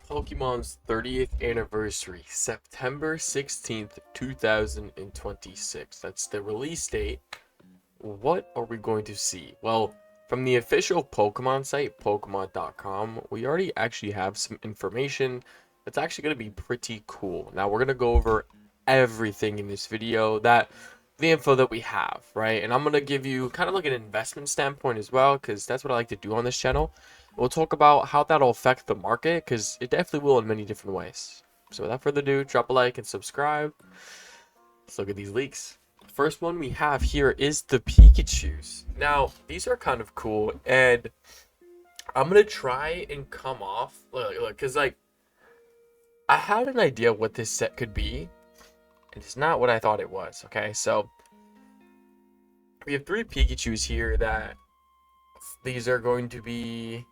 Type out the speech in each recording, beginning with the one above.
Pokemon's 30th anniversary, September 16th, 2026. That's the release date. What are we going to see? Well, from the official Pokemon site, Pokemon.com, we already actually have some information that's actually going to be pretty cool. Now, we're going to go over everything in this video, the info that we have, right? And I'm going to give you kind of like an investment standpoint as well, because that's what I like to do on this channel. We'll talk about how that'll affect the market, because it definitely will in many different ways. So without further ado, drop a like and subscribe. Let's look at these leaks. First one we have here is the Pikachus. Now, these are kind of cool, and I'm going to try and come off, look, because like, I had an idea what this set could be, and it's not what I thought it was, okay? So, we have 3 Pikachus here that, these are going to be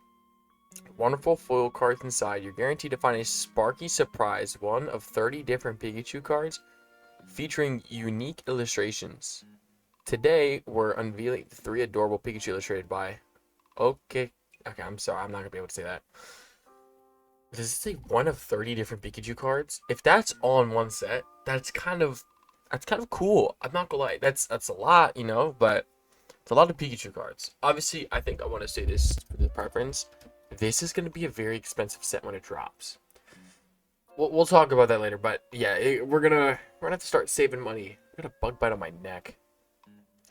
wonderful foil cards inside. You're guaranteed to find a Sparky Surprise, one of 30 different Pikachu cards, featuring unique illustrations. Today, we're unveiling 3 adorable Pikachu illustrated by... Okay, I'm sorry, I'm not going to be able to say that. Does it say one of 30 different Pikachu cards? If that's all in one set, that's kind of cool. I'm not gonna lie, that's a lot, you know, but it's a lot of Pikachu cards. Obviously, I think I want to say this for the preference. This is going to be a very expensive set when it drops. We'll talk about that later, but yeah, we're gonna have to start saving money. I got a bug bite on my neck.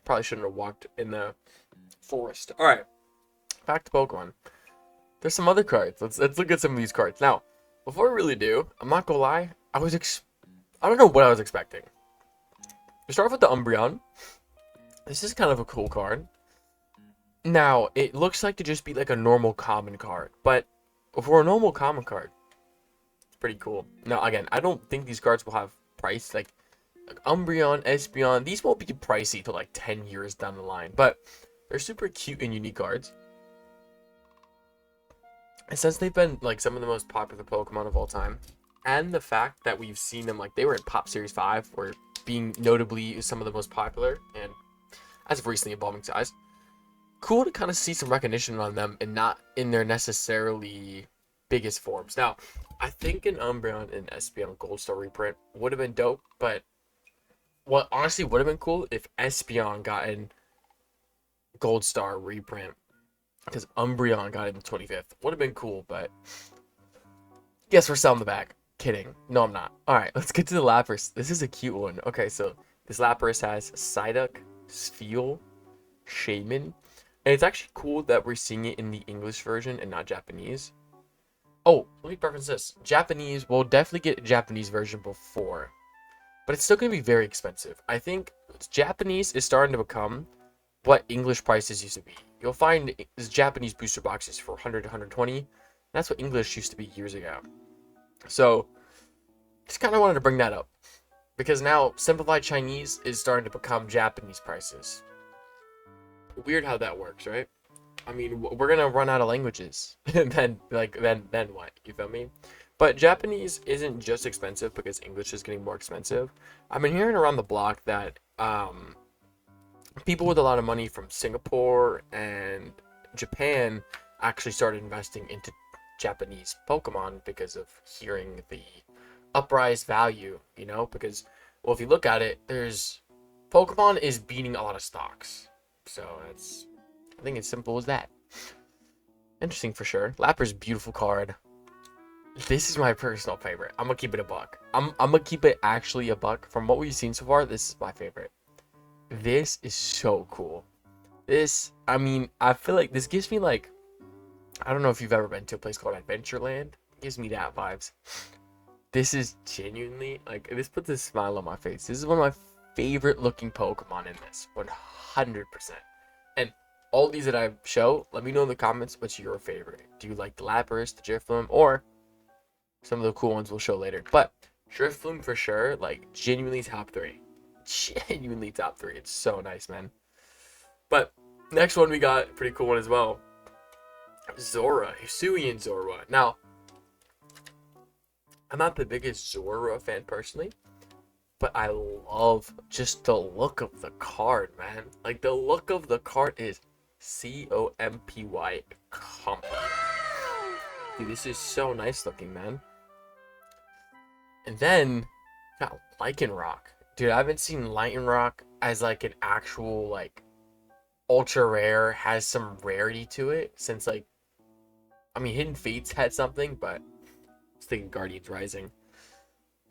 Probably shouldn't have walked in the forest. All right, back to Pokemon. There's some other cards. Let's look at some of these cards. Now, before we really do, I'm not gonna lie. I don't know what I was expecting. We start off with the Umbreon. This is kind of a cool card. Now, it looks like to just be like a normal common card, but for a normal common card, it's pretty cool. Now, again, I don't think these cards will have price. Like Umbreon, Espeon, these won't be pricey till like 10 years down the line, but they're super cute and unique cards. And since they've been like some of the most popular Pokemon of all time, and the fact that we've seen them, like they were in Pop Series 5, or being notably some of the most popular, and as of recently evolving size, cool to kind of see some recognition on them and not in their necessarily biggest forms. Now, I think an Umbreon and Espeon Gold Star reprint would have been dope, but what honestly would have been cool if Espeon got in Gold Star reprint, because Umbreon got it in the 25th. Would have been cool, but guess we're selling the bag. Kidding. No, I'm not. Alright, let's get to the Lapras. This is a cute one. Okay, so this Lapras has Psyduck, Spheal, Shaman. And it's actually cool that we're seeing it in the English version and not Japanese. Oh, let me preference this. Japanese, we'll definitely get a Japanese version before. But it's still going to be very expensive. I think Japanese is starting to become what English prices used to be. You'll find Japanese booster boxes for 100 to 120. That's what English used to be years ago. So, just kind of wanted to bring that up. Because now, simplified Chinese is starting to become Japanese prices. Weird how that works, right? I mean, we're going to run out of languages. And then what? You feel me? But Japanese isn't just expensive because English is getting more expensive. I've been hearing around the block that, people with a lot of money from Singapore and Japan actually started investing into Japanese Pokemon because of hearing the uprise value, you know, because, well, if you look at it, Pokemon is beating a lot of stocks. So I think it's simple as that. Interesting for sure. Lapras, beautiful card. This is my personal favorite. I'm gonna keep it a buck. I'm gonna keep it actually a buck. From what we've seen so far, this is my favorite. This is so cool. I mean, I feel like this gives me like, I don't know if you've ever been to a place called Adventureland. It gives me that vibes. This is genuinely, like, this puts a smile on my face. This is one of my favorite looking Pokemon in this, 100%. And all these that I show, let me know in the comments what's your favorite. Do you like the Lapras, the Drifloon, or some of the cool ones we'll show later. But Drifloon for sure, like, genuinely top 3. Genuinely top 3. It's so nice, man. But next one we got, pretty cool one as well. Zora, Hisuian Zora. Now, I'm not the biggest Zora fan personally, but I love just the look of the card, man. Like, the look of the card is COMPY. Compy. Dude, this is so nice looking, man. And then got Lycanroc. Dude, I haven't seen Lycanroc as like an actual like ultra rare, has some rarity to it since like, I mean, Hidden Fates had something, but I was thinking Guardians Rising.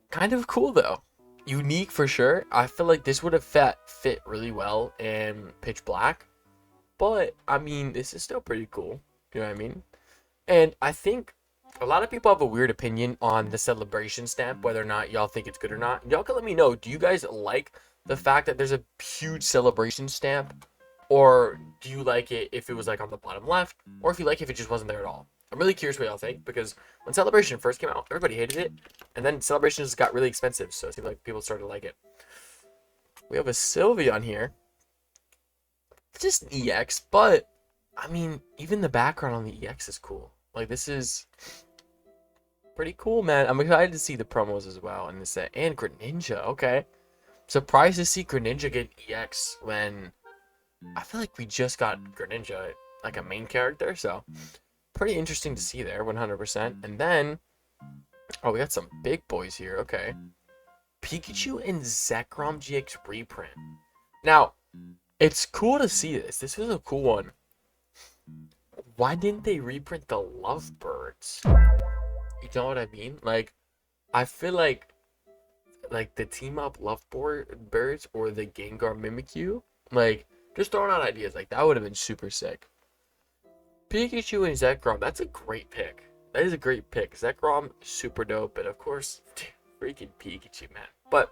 Kind of cool though. Unique for sure. I feel like this would have fit really well in Pitch Black. But I mean, this is still pretty cool. You know what I mean? And I think a lot of people have a weird opinion on the celebration stamp, whether or not y'all think it's good or not. Y'all can let me know. Do you guys like the fact that there's a huge celebration stamp? Or do you like it if it was like on the bottom left? Or if you like it if it just wasn't there at all? I'm really curious what y'all think, because when Celebration first came out, everybody hated it. And then Celebration just got really expensive, so it seemed like people started to like it. We have a Sylveon here. Just an EX, but I mean, even the background on the EX is cool. Like, this is pretty cool, man. I'm excited to see the promos as well in this set. And Greninja, okay. Surprised to see Greninja get EX when I feel like we just got Greninja, like a main character, so pretty interesting to see there, 100%. And then, oh, we got some big boys here, okay. Pikachu and Zekrom GX reprint. Now, it's cool to see this. This was a cool one. Why didn't they reprint the Lovebirds? You know what I mean? Like, I feel like the team up Lovebirds or the Gengar Mimikyu, like, just throwing out ideas like that would have been super sick. Pikachu and Zekrom, that's a great pick. That is a great pick. Zekrom, super dope, and of course, freaking Pikachu, man. But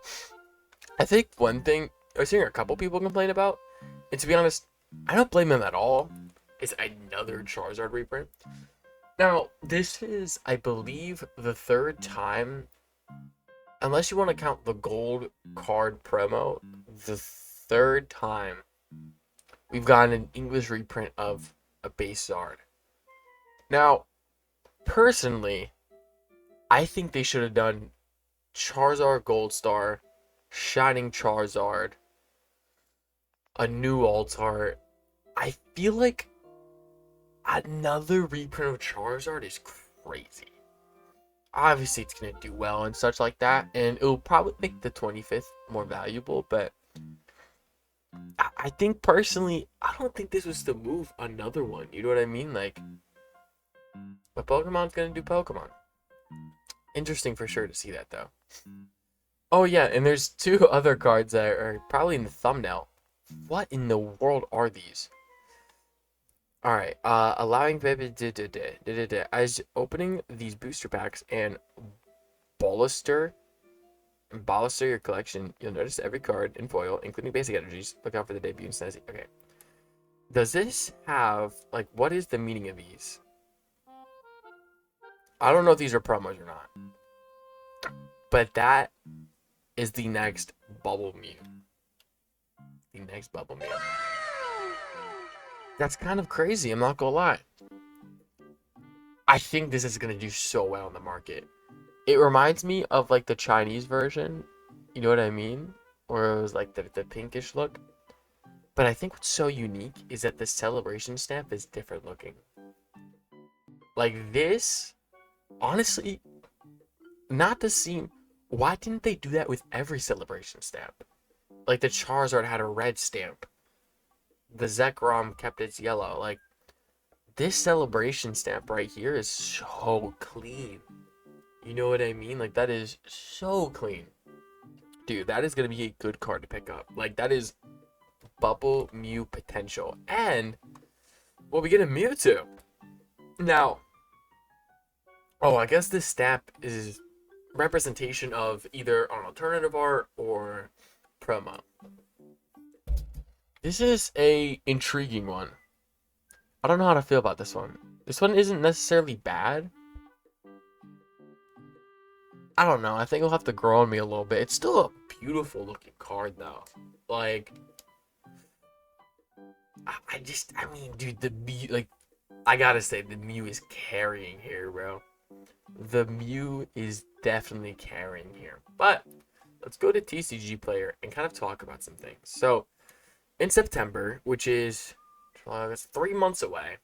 I think one thing I was hearing a couple people complain about, and to be honest, I don't blame them at all, is another Charizard reprint. Now, this is, I believe, the third time, unless you want to count the gold card promo, the third time we've gotten an English reprint of a base Zard. Now, personally, I think they should have done Charizard Gold Star, Shining Charizard, a new Alt-Art. I feel like another reprint of Charizard is crazy. Obviously, it's going to do well and such like that, and it'll probably make the 25th more valuable, but I think personally, I don't think this was the move. Another one, you know what I mean? Like, but Pokemon's gonna do Pokemon. Interesting for sure to see that though. Oh yeah, and there's two other cards that are probably in the thumbnail. What in the world are these? All right, allowing as opening these booster packs and bolster your collection, you'll notice every card in foil, including basic energies. Look out for the debut and Snazzy. Okay. Does this have, like, what is the meaning of these? I don't know if these are promos or not. But that is the next Bubble Mew. The next Bubble Mew. That's kind of crazy, I'm not gonna lie. I think this is gonna do so well in the market. It reminds me of like the Chinese version, you know what I mean? Or it was like the pinkish look. But I think what's so unique is that the celebration stamp is different looking. Like this, honestly, not the same. Why didn't they do that with every celebration stamp? Like the Charizard had a red stamp. The Zekrom kept its yellow. Like, this celebration stamp right here is so clean. You know what I mean? Like, that is so clean. Dude, that is going to be a good card to pick up. Like, that is Bubble Mew potential. And, well, we get a Mewtwo. Now, oh, I guess this stamp is representation of either an alternative art or promo. This is a intriguing one. I don't know how to feel about this one. This one isn't necessarily bad. I don't know. I think it'll have to grow on me a little bit. It's still a beautiful looking card though. Like, I mean, dude, the Mew, like, I gotta say, the Mew is carrying here, bro. The Mew is definitely carrying here. But let's go to TCG Player and kind of talk about some things. So, in September, which is 3 months away,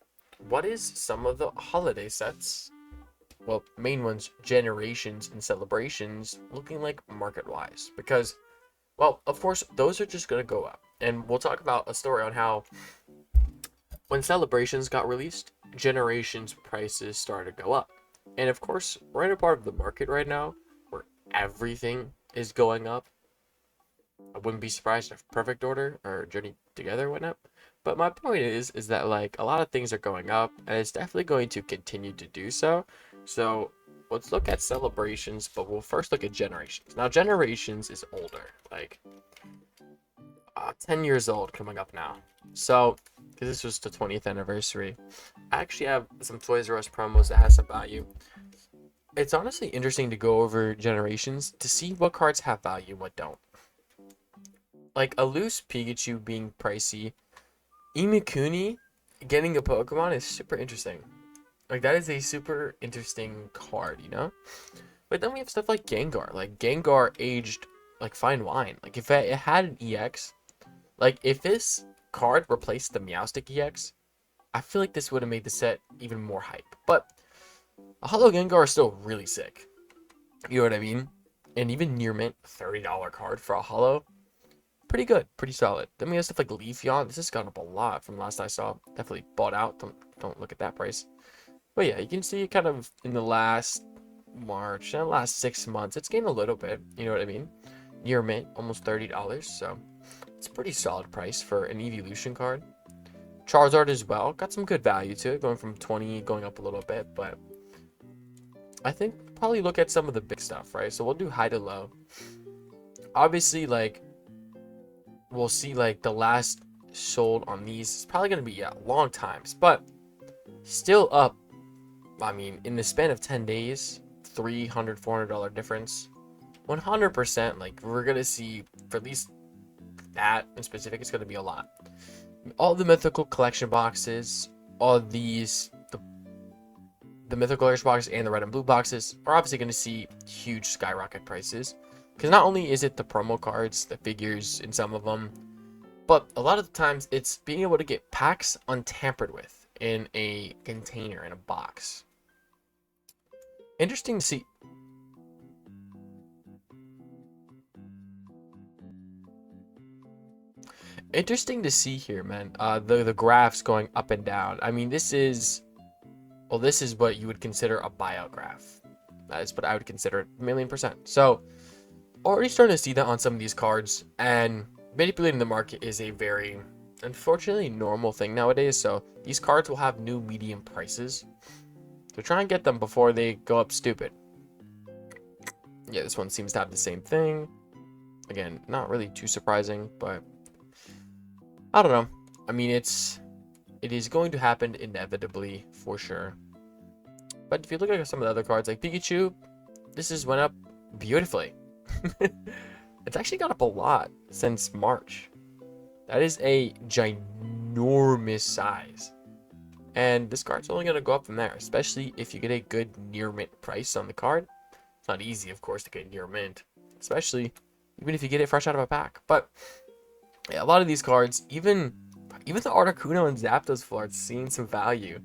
what is some of the holiday sets well, main ones, generations and celebrations, looking like market-wise. Because, well, of course, those are just going to go up. And we'll talk about a story on how when celebrations got released, generations prices started to go up. And of course, we're in a part of the market right now where everything is going up. I wouldn't be surprised if Perfect Order or Journey Together went up. But my point is that like a lot of things are going up, and it's definitely going to continue to do so. So let's look at celebrations, but we'll first look at generations. Now, generations is older, like 10 years old coming up now. So, because this was the 20th anniversary, I actually have some Toys R Us promos that has some value. It's honestly interesting to go over generations to see what cards have value and what don't. Like a loose Pikachu being pricey, Imikuni getting a Pokemon is super interesting. Like that is a super interesting card, you know? But then we have stuff like Gengar. Like Gengar aged like fine wine. Like if it had an EX, like if this card replaced the Meowstic EX, I feel like this would have made the set even more hype. But a Hollow Gengar is still really sick. You know what I mean? And even near mint, $30 card for a Hollow. Pretty good, pretty solid. Then we have stuff like Leafeon. This has gone up a lot from last I saw. Definitely bought out. Don't look at that price. But yeah, you can see kind of in the last March and the last 6 months, it's gained a little bit. You know what I mean? Near mint, almost $30. So it's a pretty solid price for an evolution card. Charizard as well, got some good value to it, going from 20, going up a little bit. But I think probably look at some of the big stuff, right? So we'll do high to low. Obviously, like we'll see like the last sold on these is probably going to be long times, but still up. I mean, in the span of 10 days, $300-$400 difference, 100%. Like we're going to see for at least that in specific, it's going to be a lot. All the mythical collection boxes, all these the mythical collection boxes and the red and blue boxes are obviously going to see huge skyrocket prices. Because not only is it the promo cards, the figures in some of them, but a lot of the times it's being able to get packs untampered with in a container, in a box. Interesting to see. Interesting to see here, man. The graphs going up and down. I mean, this is what you would consider a buyout graph. That is what I would consider it, 1,000,000%. So already starting to see that on some of these cards, and manipulating the market is a very, unfortunately, normal thing nowadays. So these cards will have new medium prices, so try and get them before they go up stupid. Yeah, this one seems to have the same thing. Again, not really too surprising, but I don't know. I mean, it is going to happen inevitably for sure. But if you look at some of the other cards like Pikachu, this went up beautifully. It's actually gone up a lot since March. That is a ginormous size. And this card's only going to go up from there, especially if you get a good near mint price on the card. It's not easy, of course, to get near mint, especially even if you get it fresh out of a pack. But yeah, a lot of these cards, even the Articuno and Zapdos full art's seeing some value.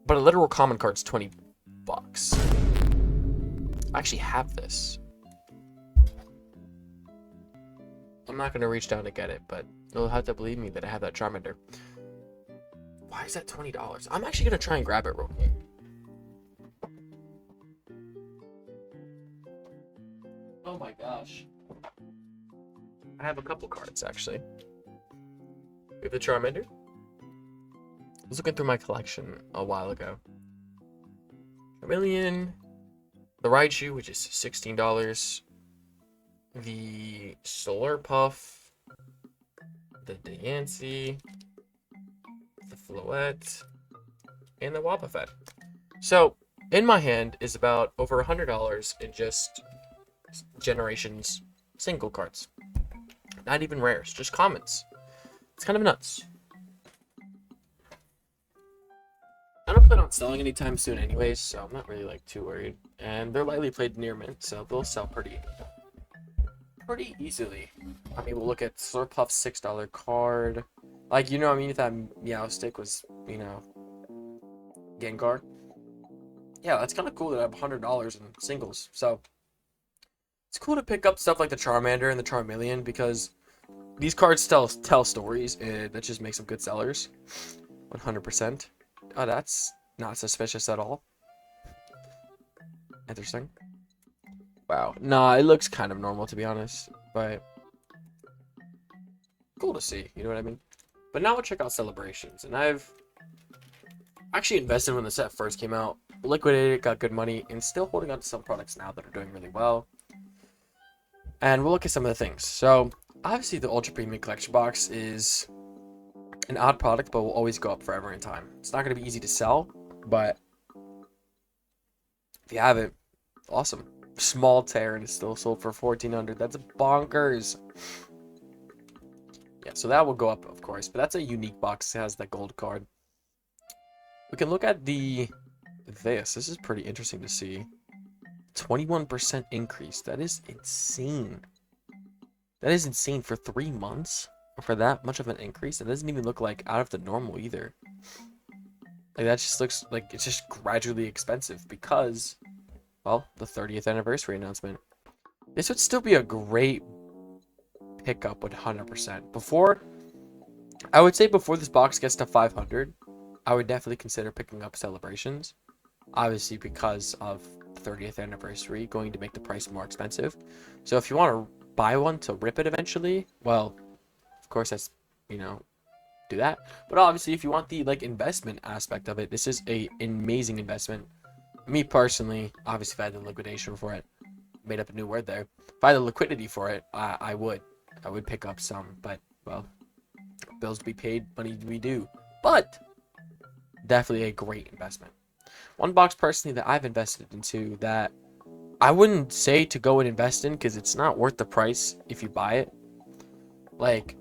But a literal common card's $20. I actually have this. I'm not going to reach down to get it, but you'll have to believe me that I have that Charmander. Why is that $20? I'm actually going to try and grab it real quick. Oh my gosh. I have a couple cards, actually. We have the Charmander. I was looking through my collection a while ago. Charmeleon. The Raichu, which is $16. The Solar Puff. The Diancie. The Floette. And the Wobbuffet. So, in my hand is about over $100 in just Generations single cards. Not even rares, just commons. It's kind of nuts. I don't plan on selling anytime soon anyways, so I'm not really like too worried. And they're lightly played near mint, so they'll sell pretty easily. I mean, we'll look at Slurpuff's $6 card. Like, you know, I mean, if that Meowstic was, you know, Gengar, yeah, that's kind of cool that I have $100 in singles. So it's cool to pick up stuff like the Charmander and the Charmeleon because these cards tell stories, and that just makes them good sellers. 100%. Oh, that's not suspicious at all. Interesting. Wow. Nah, it looks kind of normal to be honest, but cool to see. You know what I mean? But now we'll check out celebrations, and I've actually invested when the set first came out, liquidated, got good money, and still holding on to some products now that are doing really well. And we'll look at some of the things. So obviously the Ultra Premium Collection Box is an odd product, but will always go up forever in time. It's not going to be easy to sell, but if you have it, awesome. Small tear and it's still sold for 1,400. That's bonkers. Yeah, so that will go up, of course, but that's a unique box. It has that gold card. We can look at this is pretty interesting to see. 21% increase. That is insane. That is insane for 3 months. For that much of an increase. It doesn't even look like out of the normal either. Like that just looks like it's just gradually expensive because, well, the 30th anniversary announcement. This would still be a great pickup 100%. Before, I would say before this box gets to 500, I would definitely consider picking up celebrations. Obviously because of the 30th anniversary going to make the price more expensive. So if you want to buy one to rip it eventually, well, of course that's, you know, do that. But obviously if you want the like investment aspect of it, this is an amazing investment. Me personally, obviously if I had the liquidation for it, made up a new word there. If I had the liquidity for it, I would pick up some, but well, bills to be paid, money to be due. But definitely a great investment. One box personally that I've invested into that I wouldn't say to go and invest in because it's not worth the price if you buy it. Like,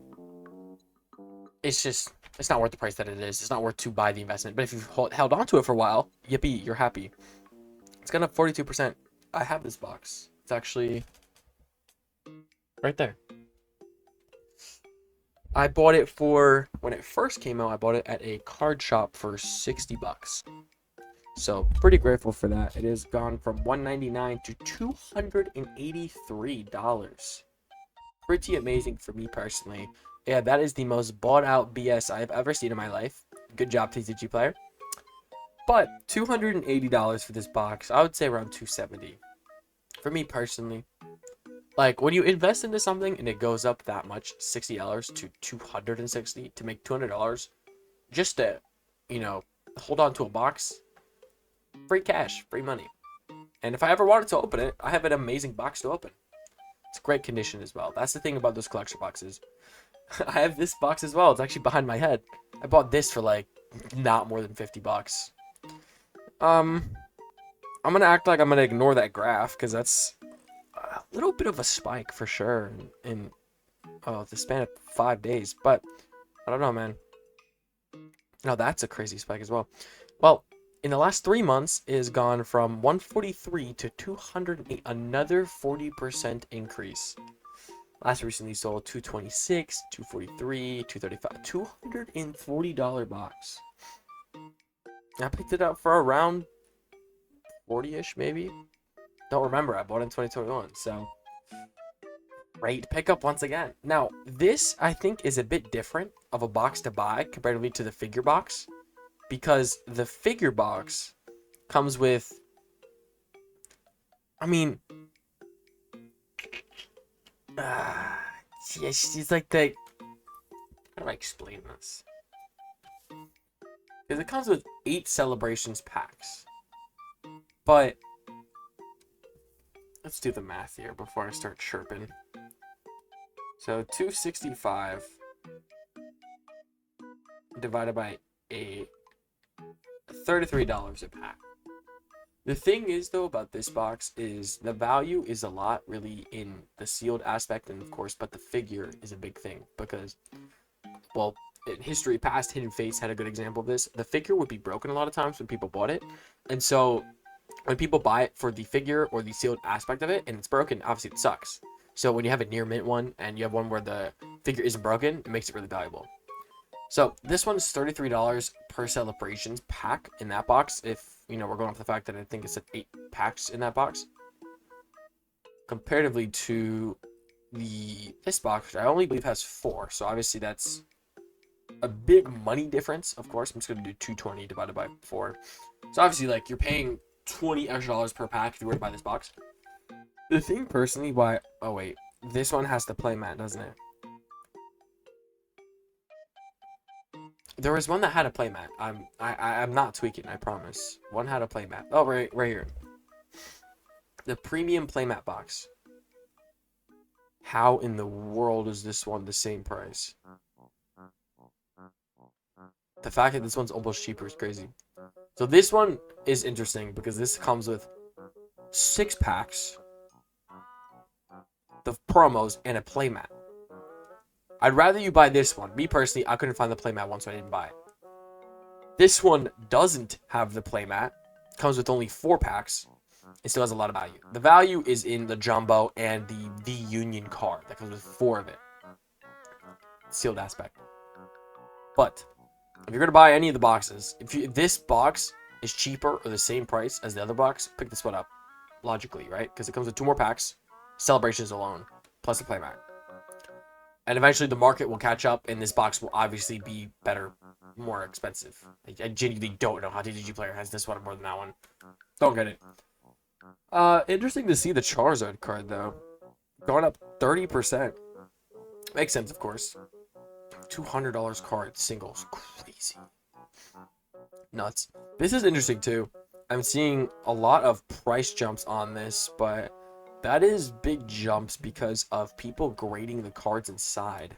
it's not worth the price that it is. It's not worth to buy the investment. But if you've held on to it for a while, yippee, you're happy. It's gone up 42%. I have this box. It's actually right there. I bought it for, when it first came out, I bought it at a card shop for 60 bucks. So pretty grateful for that. It has gone from $199 to $283. Pretty amazing for me personally. Yeah, that is the most bought out BS I've ever seen in my life. Good job, TCG player. But $280 for this box, I would say around $270. For me personally, like when you invest into something and it goes up that much, $60 to $260 to make $200, just to, you know, hold on to a box, free cash, free money. And if I ever wanted to open it, I have an amazing box to open. It's great condition as well. That's the thing about those collection boxes. I have this box as well. It's actually behind my head. I bought this for like not more than 50 bucks. I'm gonna act like I'm gonna ignore that graph because that's a little bit of a spike for sure in the span of 5 days. But I don't know, man. No, that's a crazy spike as well. Well, in the last 3 months, it has gone from 143 to 208, another 40% increase. Last recently sold 226, 243, 235, $240 box. I picked it up for around 40-ish, maybe. Don't remember. I bought it in 2021, so great pickup once again. Now, this I think is a bit different of a box to buy comparatively to the figure box, because the figure box comes with, I mean, it's like the, how do I explain this? Because it comes with 8 celebrations packs, but let's do the math here before I start chirping. So 265 divided by 8, $33 a pack. The thing is, though, about this box is the value is a lot really in the sealed aspect, and of course, but the figure is a big thing because, well, in history past, Hidden Fates had a good example of this. The figure would be broken a lot of times when people bought it, and so when people buy it for the figure or the sealed aspect of it and it's broken, obviously it sucks. So when you have a near mint one and you have one where the figure isn't broken, it makes it really valuable. So this one's $33 per celebrations pack in that box. If you know, we're going off the fact that I think it's 8 packs in that box. Comparatively to this box, which I only believe has 4. So obviously that's a big money difference, of course. I'm just going to do 220 divided by 4. So obviously, like, you're paying $20 extra per pack if you were to buy this box. The thing personally why... Oh, wait. This one has the playmat, doesn't it? There was one that had a playmat. I'm not tweaking, I promise. One had a playmat. Oh, right here. The premium playmat box. How in the world is this one the same price? The fact that this one's almost cheaper is crazy. So this one is interesting because this comes with 6 packs, the promos, and a playmat. I'd rather you buy this one. Me personally, I couldn't find the playmat one, so I didn't buy it. This one doesn't have the playmat. Comes with only 4 packs. It still has a lot of value. The value is in the jumbo and the Union card that comes with 4 of it. Sealed aspect. But if you're gonna buy any of the boxes, if this box is cheaper or the same price as the other box, pick this one up. Logically, right? Because it comes with 2 more packs, celebrations alone, plus a playmat. And eventually the market will catch up, and this box will obviously be better, more expensive. I genuinely don't know how TCG Player has this one more than that one. Don't get it. Interesting to see the Charizard card, though. Going up 30%. Makes sense, of course. $200 card, singles. Crazy. Nuts. This is interesting, too. I'm seeing a lot of price jumps on this, but that is big jumps because of people grading the cards inside.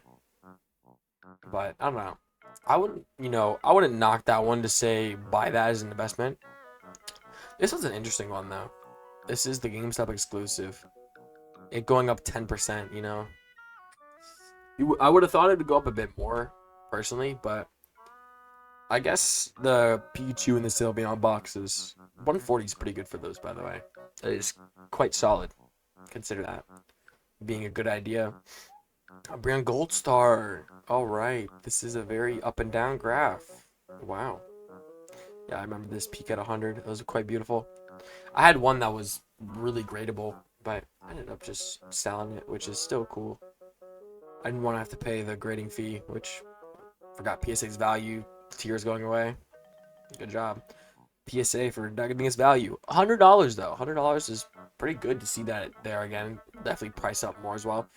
But, I don't know. I wouldn't knock that one to say buy that as an investment. This one's an interesting one, though. This is the GameStop exclusive. It going up 10%, you know. I would have thought it would go up a bit more, personally, but I guess the Pikachu and the Sylveon boxes, 140 is pretty good for those, by the way. That is quite solid. Consider that being a good idea. A brand Gold Star. All right, this is a very up and down graph. Wow. Yeah, I remember this peak at 100. Those are quite beautiful. I had one that was really gradable, but I ended up just selling it, which is still cool. I didn't want to have to pay the grading fee, which forgot PSA's value. Tiers going away. Good job. PSA for not giving us value. $100 though. $100 is pretty good to see that there again. Definitely price up more as well.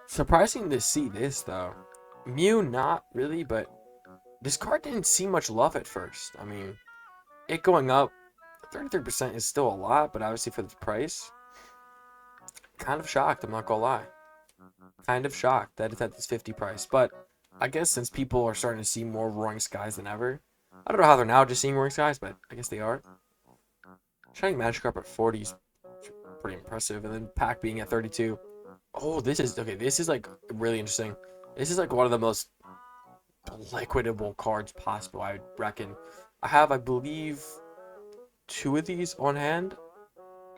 Surprising to see this though. Mew, not really, but this card didn't see much love at first. I mean, it going up 33% is still a lot, but obviously for the price, kind of shocked, I'm not gonna lie. Kind of shocked that it's at this 50 price, but I guess since people are starting to see more Roaring Skies than ever, I don't know how they're now just seeing Roaring Skies, but I guess they are. Shining Magikarp at 40 is pretty impressive, and then Pack being at 32. Oh, this is like really interesting. This is like one of the most liquidable cards possible, I reckon. I believe, 2 of these on hand.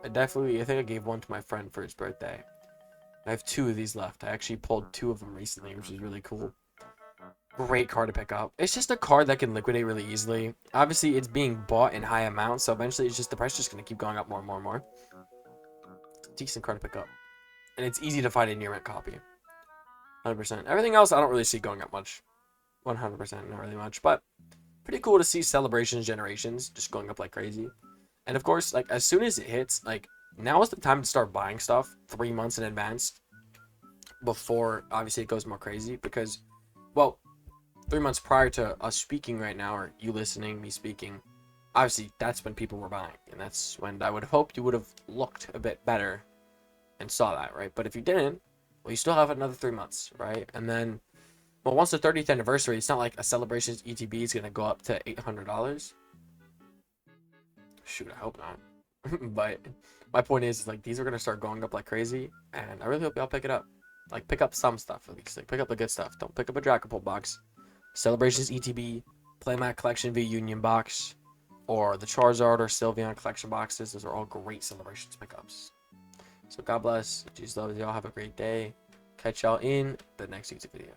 I think I gave one to my friend for his birthday. I have 2 of these left. I actually pulled 2 of them recently, which is really cool. Great card to pick up. It's just a card that can liquidate really easily. Obviously, it's being bought in high amounts, so eventually the price is just going to keep going up more and more and more. Decent card to pick up. And it's easy to find a near mint copy. 100%. Everything else, I don't really see going up much. 100%, not really much. But pretty cool to see Celebrations Generations just going up like crazy. And of course, like, as soon as it hits, like, now is the time to start buying stuff 3 months in advance before, obviously, it goes more crazy. Because, well, 3 months prior to us speaking right now, or you listening, me speaking, obviously, that's when people were buying. And that's when I would have hoped you would have looked a bit better and saw that, right? But if you didn't, well, you still have another 3 months, right? And then, well, once the 30th anniversary, it's not like a Celebrations ETB is going to go up to $800. Shoot, I hope not. But my point is, like, these are going to start going up like crazy, and I really hope y'all pick it up. Like, pick up some stuff, at least. Like, pick up the good stuff. Don't pick up a Dragapult box. Celebrations ETB, Playmat Collection v Union box, or the Charizard or Sylveon collection boxes. Those are all great Celebrations pickups. So God bless. Jesus loves y'all. Have a great day. Catch y'all in the next YouTube video.